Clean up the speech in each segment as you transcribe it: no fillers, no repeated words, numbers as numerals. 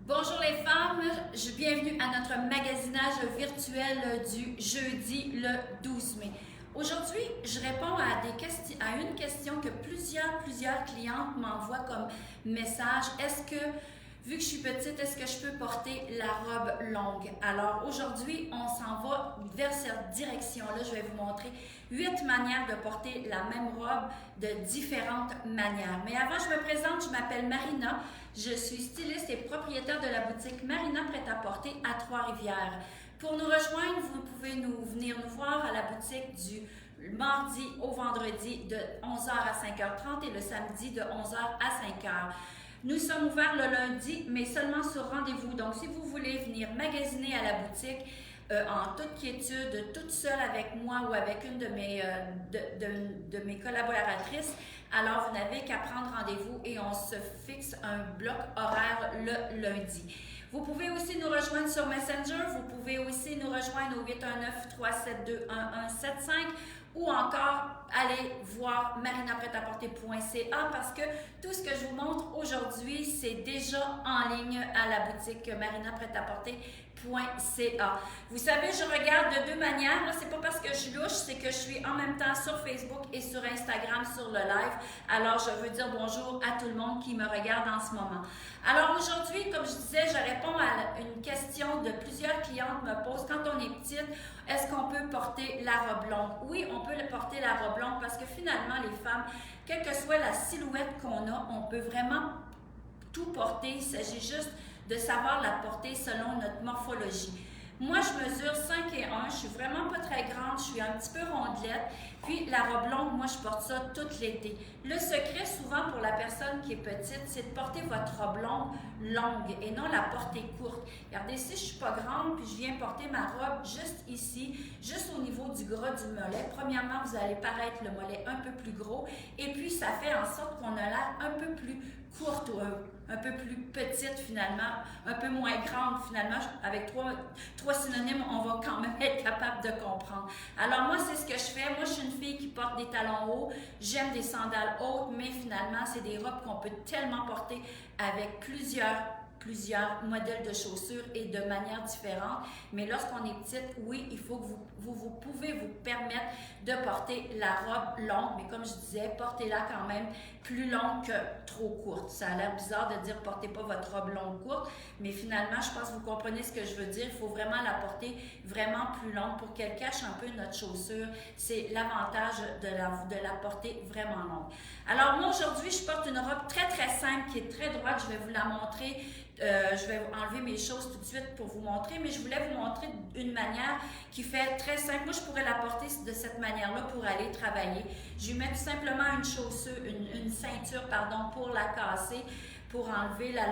Bonjour les femmes, bienvenue à notre magasinage virtuel du jeudi le 12 mai. Aujourd'hui, je réponds à une question que plusieurs clientes m'envoient comme message. Vu que je suis petite, est-ce que je peux porter la robe longue? Alors aujourd'hui, on s'en va vers cette direction-là. Je vais vous montrer 8 manières de porter la même robe de différentes manières. Mais avant, je me présente, je m'appelle Marina. Je suis styliste et propriétaire de la boutique Marina Prêt-à-Porter à Trois-Rivières. Pour nous rejoindre, vous pouvez venir nous voir à la boutique du mardi au vendredi de 11h à 5h30 et le samedi de 11h à 5h. Nous sommes ouverts le lundi, mais seulement sur rendez-vous. Donc, si vous voulez venir magasiner à la boutique en toute quiétude, toute seule avec moi ou avec une de mes collaboratrices, alors vous n'avez qu'à prendre rendez-vous et on se fixe un bloc horaire le lundi. Vous pouvez aussi nous rejoindre sur Messenger, vous pouvez aussi nous rejoindre au 819-372-1175 ou encore aller voir marinapretaporter.ca parce que tout ce que je vous montre aujourd'hui, c'est déjà en ligne à la boutique marinapretaporter.ca. Vous savez, je regarde de deux manières. Là, c'est pas parce que je louche, c'est que je suis en même temps sur Facebook et sur Instagram sur le live. Alors, je veux dire bonjour à tout le monde qui me regarde en ce moment. Alors aujourd'hui, comme je disais, je réponds à une question de plusieurs clientes me posent. Quand on est petite, est-ce qu'on peut porter la robe longue? Oui, on peut porter la robe longue parce que finalement, les femmes, quelle que soit la silhouette qu'on a, on peut vraiment tout porter. Il s'agit juste de savoir la porter selon notre morphologie. Moi, je mesure 5 et 1, je suis vraiment pas très grande, je suis un petit peu rondelette. Puis la robe longue, moi, je porte ça tout l'été. Le secret, souvent, pour la personne qui est petite, c'est de porter votre robe longue et non la porter courte. Regardez, si je suis pas grande, puis je viens porter ma robe juste ici, juste au niveau du gras du mollet, premièrement, vous allez paraître le mollet un peu plus gros et puis ça fait en sorte qu'on a l'air un peu plus courte ou un peu plus petite finalement, un peu moins grande finalement. Avec trois synonymes, on va quand même être capable de comprendre. Alors moi, c'est ce que je fais. Moi, je suis une fille qui porte des talons hauts. J'aime des sandales hautes, mais finalement, c'est des robes qu'on peut tellement porter avec plusieurs modèles de chaussures et de manière différente. Mais lorsqu'on est petite, oui, il faut que vous pouvez vous permettre de porter la robe longue, mais comme je disais, portez-la quand même plus longue que trop courte. Ça a l'air bizarre de dire portez pas votre robe longue courte, mais finalement, je pense que vous comprenez ce que je veux dire. Il faut vraiment la porter vraiment plus longue pour qu'elle cache un peu notre chaussure. C'est l'avantage de la porter vraiment longue. Alors moi, aujourd'hui, je porte une robe très, très simple qui est très droite. Je vais vous la montrer. Je vais enlever mes choses tout de suite pour vous montrer, mais je voulais vous montrer une manière qui fait très simple. Moi, je pourrais la porter de cette manière-là pour aller travailler. Je vais mettre simplement une ceinture, pardon, pour la casser, pour enlever la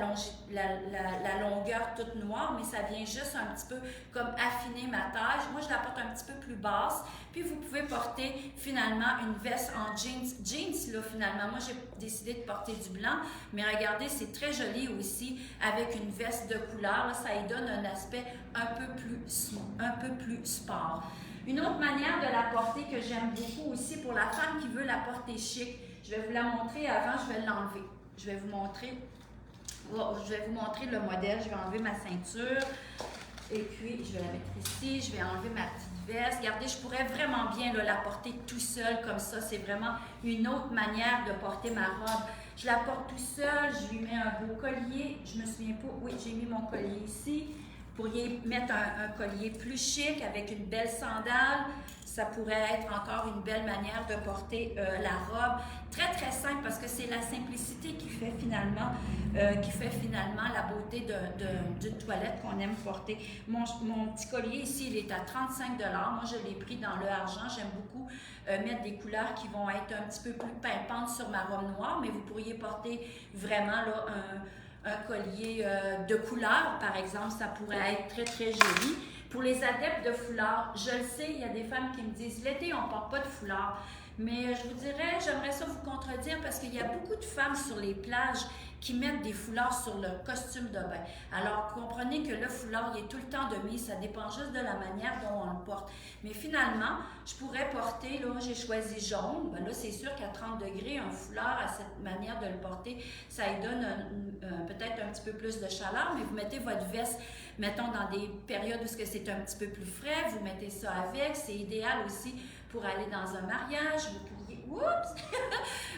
longueur toute noire, mais ça vient juste un petit peu comme affiner ma taille. Moi, je la porte un petit peu plus basse. Puis, vous pouvez porter finalement une veste en jeans. Jeans, là, finalement, moi, j'ai décidé de porter du blanc, mais regardez, c'est très joli aussi avec une veste de couleur. Là, ça y donne un aspect un peu plus sport. Une autre manière de la porter que j'aime beaucoup aussi pour la femme qui veut la porter chic, je vais vous la montrer avant, je vais l'enlever. Je vais vous montrer le modèle. Je vais enlever ma ceinture et puis je vais la mettre ici. Je vais enlever ma petite veste. Regardez, je pourrais vraiment bien la porter tout seul comme ça. C'est vraiment une autre manière de porter ma robe. Je la porte tout seul. Je lui mets un beau collier. Je me souviens pas. Oui, j'ai mis mon collier ici. Vous pourriez mettre un collier plus chic avec une belle sandale. Ça pourrait être encore une belle manière de porter la robe. Très, très simple parce que c'est la simplicité qui fait finalement la beauté d'une toilette qu'on aime porter. Mon petit collier ici, il est à 35 $. Moi, je l'ai pris dans le argent. J'aime beaucoup mettre des couleurs qui vont être un petit peu plus pimpantes sur ma robe noire, mais vous pourriez porter vraiment là, un collier de couleur, par exemple. Ça pourrait être très, très joli. Pour les adeptes de foulard, je le sais, il y a des femmes qui me disent « L'été, on ne porte pas de foulard. » Mais je vous dirais, j'aimerais ça vous contredire parce qu'il y a beaucoup de femmes sur les plages qui mettent des foulards sur leur costume de bain. Alors, comprenez que le foulard, il est tout le temps de mise, ça dépend juste de la manière dont on le porte. Mais finalement, je pourrais porter, là, j'ai choisi jaune, ben là, c'est sûr qu'à 30 degrés, un foulard, à cette manière de le porter, ça lui donne peut-être un petit peu plus de chaleur, mais vous mettez votre veste, mettons, dans des périodes où c'est un petit peu plus frais, vous mettez ça avec, c'est idéal aussi pour aller dans un mariage,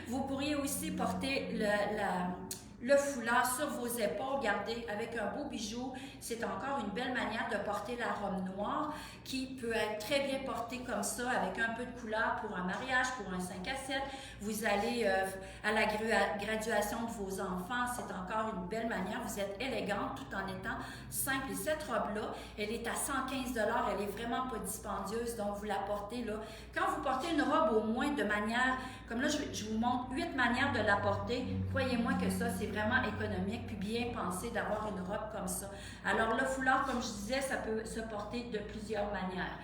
vous pourriez aussi porter le foulard sur vos épaules, gardez avec un beau bijou. C'est encore une belle manière de porter la robe noire qui peut être très bien portée comme ça avec un peu de couleur pour un mariage, pour un 5 à 7. Vous allez à la graduation de vos enfants, c'est encore une belle manière. Vous êtes élégante tout en étant simple. Et cette robe-là, elle est à 115 $, elle est vraiment pas dispendieuse, donc vous la portez là. Quand vous portez une robe au moins de manière, comme là je vous montre 8 manières de la porter, croyez-moi que ça c'est vraiment économique puis bien pensé d'avoir une robe comme ça. Alors le foulard, comme je disais, ça peut se porter de plusieurs manières.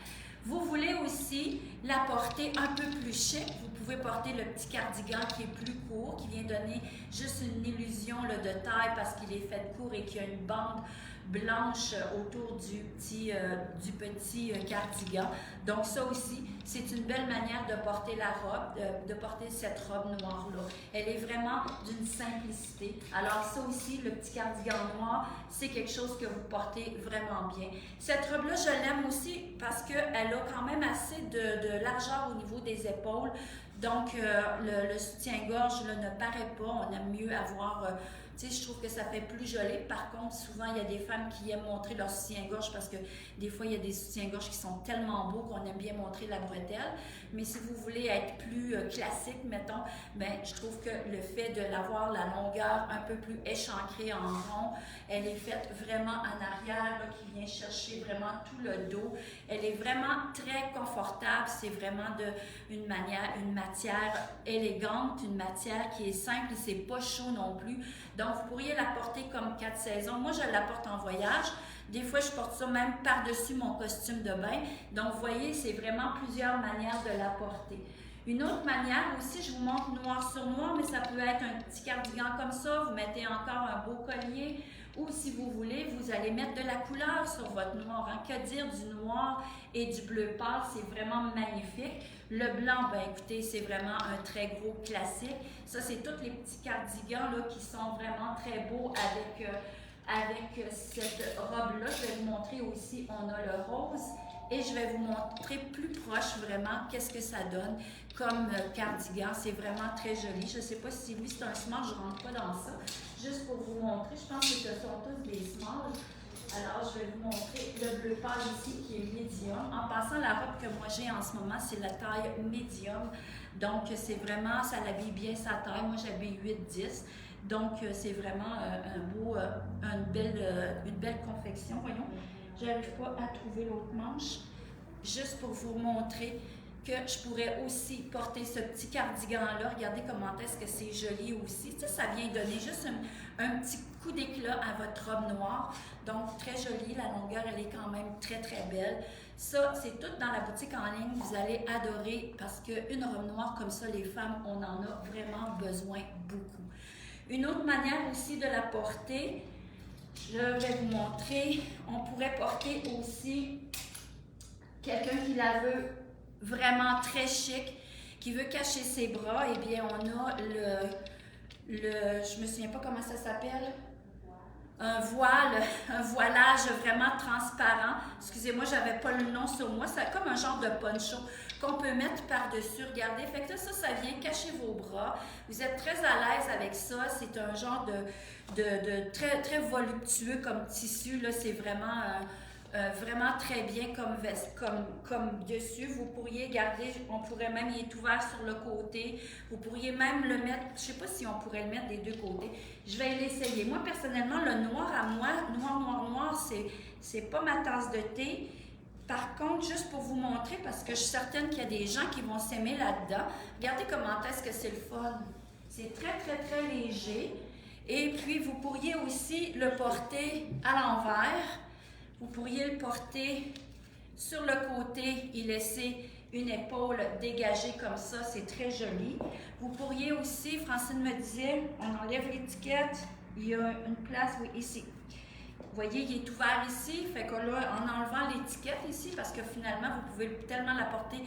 Vous voulez aussi la porter un peu plus chic. Vous pouvez porter le petit cardigan qui est plus court, qui vient donner juste une illusion là, de taille parce qu'il est fait court et qu'il y a une bande blanche autour du petit cardigan. Donc ça aussi, c'est une belle manière de porter la robe, de porter cette robe noire-là. Elle est vraiment d'une simplicité. Alors ça aussi, le petit cardigan noir, c'est quelque chose que vous portez vraiment bien. Cette robe-là, je l'aime aussi parce qu'elle a quand même assez de largeur au niveau des épaules. Donc, le soutien-gorge ne paraît pas. On aime mieux avoir... tu sais, je trouve que ça fait plus joli. Par contre, souvent, il y a des femmes qui aiment montrer leur soutien-gorge parce que des fois, il y a des soutiens-gorge qui sont tellement beaux qu'on aime bien montrer la bretelle. Mais si vous voulez être plus classique, mettons, ben, je trouve que le fait de l'avoir la longueur un peu plus échancrée en rond, elle est faite vraiment en arrière, là, qui vient chercher vraiment tout le dos. Elle est vraiment très confortable. C'est vraiment une matière élégante, une matière qui est simple et c'est pas chaud non plus. Donc, vous pourriez la porter comme 4 saisons. Moi, je la porte en voyage. Des fois, je porte ça même par-dessus mon costume de bain. Donc, vous voyez, c'est vraiment plusieurs manières de la porter. Une autre manière aussi, je vous montre noir sur noir, mais ça peut être un petit cardigan comme ça. Vous mettez encore un beau collier. Ou si vous voulez, vous allez mettre de la couleur sur votre noir. Hein. Que dire du noir et du bleu pâle? C'est vraiment magnifique. Le blanc, ben écoutez, c'est vraiment un très gros classique. Ça, c'est tous les petits cardigans là, qui sont vraiment très beaux avec cette robe-là. Je vais vous montrer aussi, on a le rose. Et je vais vous montrer plus proche vraiment qu'est-ce que ça donne comme cardigan. C'est vraiment très joli. Je ne sais pas si lui c'est un small, je ne rentre pas dans ça. Juste pour vous montrer, je pense que ce sont tous des smalls. Alors, je vais vous montrer le bleu pâle ici qui est médium. En passant, la robe que moi j'ai en ce moment, c'est la taille médium. Donc, c'est vraiment, ça l'habille bien sa taille. Moi, j'habille 8-10. Donc, c'est vraiment une belle confection. Voyons, j'arrive pas à trouver l'autre manche. Juste pour vous montrer que je pourrais aussi porter ce petit cardigan-là. Regardez comment est-ce que c'est joli aussi. Ça vient donner juste un petit coup d'éclat à votre robe noire. Donc, très joli. La longueur, elle est quand même très, très belle. Ça, c'est tout dans la boutique en ligne. Vous allez adorer parce qu'une robe noire comme ça, les femmes, on en a vraiment besoin beaucoup. Une autre manière aussi de la porter, je vais vous montrer. On pourrait porter aussi quelqu'un qui la veut vraiment très chic, qui veut cacher ses bras. Eh bien, on a je me souviens pas comment ça s'appelle, un voilage vraiment transparent. Excusez-moi, j'avais pas le nom sur moi. C'est comme un genre de poncho qu'on peut mettre par-dessus. Regardez, fait que ça vient cacher vos bras. Vous êtes très à l'aise avec ça. C'est un genre de très, très voluptueux comme tissu. Là, c'est vraiment... vraiment très bien comme veste, comme dessus. Vous pourriez garder, on pourrait même, il est ouvert sur le côté. Vous pourriez même le mettre, je ne sais pas si on pourrait le mettre des deux côtés. Je vais l'essayer. Moi, personnellement, le noir à moi, noir, c'est pas ma tasse de thé. Par contre, juste pour vous montrer, parce que je suis certaine qu'il y a des gens qui vont s'aimer là-dedans, regardez comment est-ce que c'est le fun. C'est très, très, très léger. Et puis, vous pourriez aussi le porter à l'envers. Vous pourriez le porter sur le côté et laisser une épaule dégagée comme ça, c'est très joli. Vous pourriez aussi, Francine me disait, on enlève l'étiquette, il y a une place, oui, ici. Vous voyez, il est ouvert ici, fait que là, en enlevant l'étiquette ici, parce que finalement, vous pouvez tellement la porter,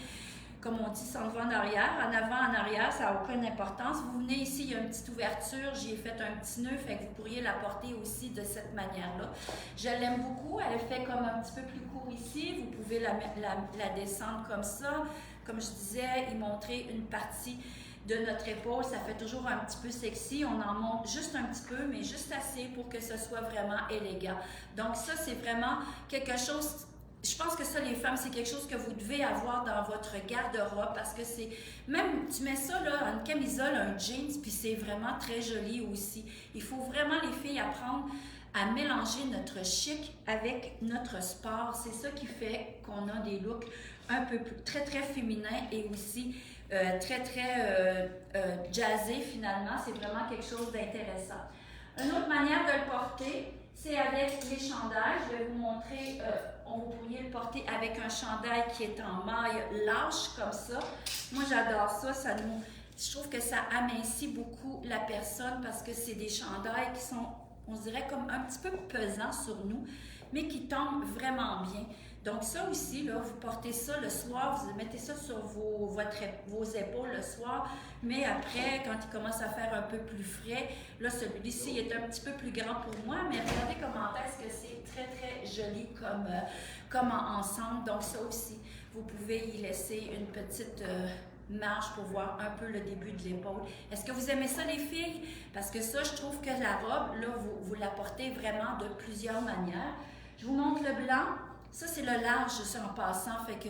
comme on dit, sans devant en arrière. En avant, en arrière, ça n'a aucune importance. Vous venez ici, il y a une petite ouverture, j'y ai fait un petit nœud, fait que vous pourriez la porter aussi de cette manière-là. Je l'aime beaucoup, elle fait comme un petit peu plus court ici. Vous pouvez la descendre comme ça. Comme je disais, y montrer une partie de notre épaule, ça fait toujours un petit peu sexy. On en monte juste un petit peu, mais juste assez pour que ce soit vraiment élégant. Donc ça, c'est vraiment quelque chose... Je pense que ça, les femmes, c'est quelque chose que vous devez avoir dans votre garde-robe parce que c'est... Même, tu mets ça, là, une camisole, un jeans, puis c'est vraiment très joli aussi. Il faut vraiment, les filles, apprendre à mélanger notre chic avec notre sport. C'est ça qui fait qu'on a des looks un peu plus, très, très féminins et aussi très, très jazzés, finalement. C'est vraiment quelque chose d'intéressant. Une autre manière de le porter, c'est avec les chandails. Je vais vous montrer, vous pourriez le porter avec un chandail qui est en maille large comme ça. Moi, j'adore ça. Je trouve que ça amincit beaucoup la personne parce que c'est des chandails qui sont, on dirait, comme un petit peu pesants sur nous, mais qui tombent vraiment bien. Donc ça aussi, là, vous portez ça le soir, vous mettez ça sur vos épaules le soir, mais après, quand il commence à faire un peu plus frais, là, celui-ci est un petit peu plus grand pour moi, mais regardez comment est-ce que c'est très, très joli comme ensemble. Donc ça aussi, vous pouvez y laisser une petite marge pour voir un peu le début de l'épaule. Est-ce que vous aimez ça, les filles? Parce que ça, je trouve que la robe, là, vous la portez vraiment de plusieurs manières. Je vous montre le blanc. Ça, c'est le large, ça, en passant, fait que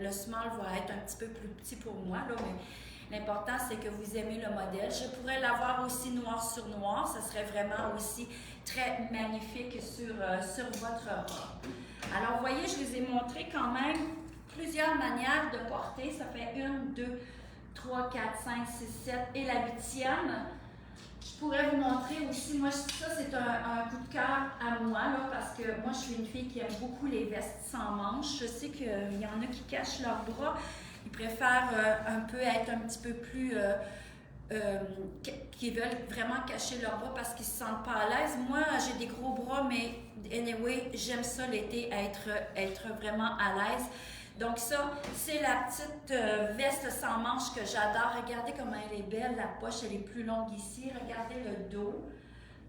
le small va être un petit peu plus petit pour moi, là, mais l'important, c'est que vous aimez le modèle. Je pourrais l'avoir aussi noir sur noir, ça serait vraiment aussi très magnifique sur votre robe. Alors, vous voyez, je vous ai montré quand même plusieurs manières de porter. Ça fait 1, 2, 3, 4, 5, 6, 7 et la 8e. Je pourrais vous montrer aussi, moi, ça c'est un coup de cœur à moi, là, parce que moi, je suis une fille qui aime beaucoup les vestes sans manches. Je sais qu'il y en a qui cachent leurs bras. Ils préfèrent un peu être un petit peu plus... qui veulent vraiment cacher leurs bras parce qu'ils ne se sentent pas à l'aise. Moi, j'ai des gros bras, mais anyway, j'aime ça l'été, être vraiment à l'aise. Donc ça, c'est la petite veste sans manches que j'adore. Regardez comment elle est belle, la poche, elle est plus longue ici. Regardez le dos.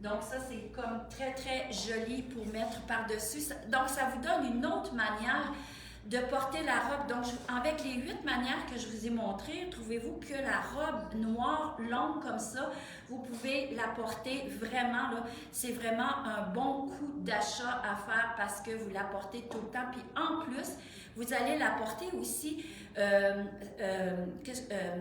Donc ça, c'est comme très, très joli pour mettre par-dessus. Donc ça vous donne une autre manière de porter la robe. Donc avec les 8 manières que je vous ai montrées, trouvez-vous que la robe noire, longue comme ça, vous pouvez la porter vraiment, là, c'est vraiment un bon coup d'achat à faire parce que vous la portez tout le temps. Puis en plus, vous allez la porter aussi,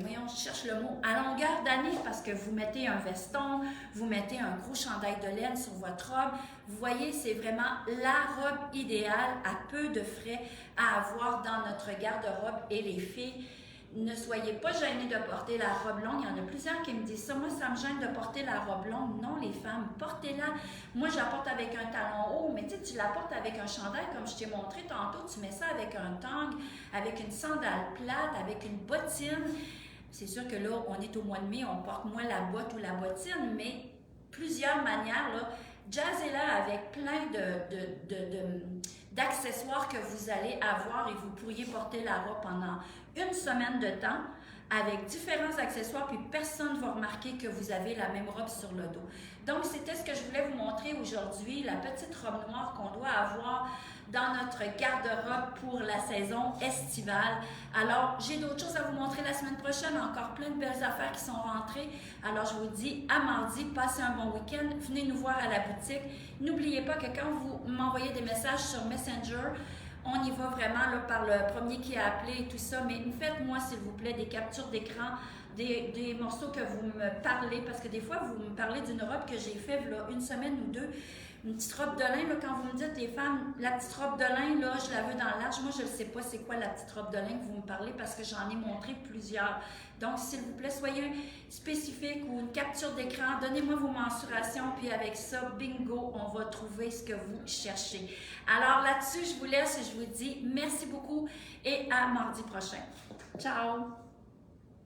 voyons, je cherche le mot, à longueur d'année parce que vous mettez un veston, vous mettez un gros chandail de laine sur votre robe. Vous voyez, c'est vraiment la robe idéale à peu de frais à avoir dans notre garde-robe. Et les filles, ne soyez pas gênées de porter la robe longue. Il y en a plusieurs qui me disent ça. Moi, ça me gêne de porter la robe longue. Non, les femmes, portez-la. Moi, je la porte avec un talon haut, mais tu la portes avec un chandail, comme je t'ai montré tantôt. Tu mets ça avec un tang, avec une sandale plate, avec une bottine. C'est sûr que là, on est au mois de mai, on porte moins la botte ou la bottine, mais plusieurs manières, là. Jazzez-la avec plein d'accessoires que vous allez avoir et vous pourriez porter la robe pendant une semaine de temps avec différents accessoires, puis personne ne va remarquer que vous avez la même robe sur le dos. Donc, c'était ce que je voulais vous montrer aujourd'hui, la petite robe noire qu'on doit avoir dans notre garde-robe pour la saison estivale. Alors, j'ai d'autres choses à vous montrer la semaine prochaine, encore plein de belles affaires qui sont rentrées. Alors, je vous dis à mardi, passez un bon week-end, venez nous voir à la boutique. N'oubliez pas que quand vous m'envoyez des messages sur Messenger, on y va vraiment là, par le premier qui a appelé et tout ça, mais faites-moi, s'il vous plaît, des captures d'écran, des morceaux que vous me parlez, parce que des fois, vous me parlez d'une robe que j'ai faite là, une semaine ou deux. Une petite robe de lin, là, quand vous me dites, les femmes, la petite robe de lin, là, je la veux dans le large. Moi, je ne sais pas c'est quoi la petite robe de lin que vous me parlez parce que j'en ai montré plusieurs. Donc, s'il vous plaît, soyez spécifique ou une capture d'écran. Donnez-moi vos mensurations, puis avec ça, bingo, on va trouver ce que vous cherchez. Alors là-dessus, je vous laisse et je vous dis merci beaucoup et à mardi prochain. Ciao!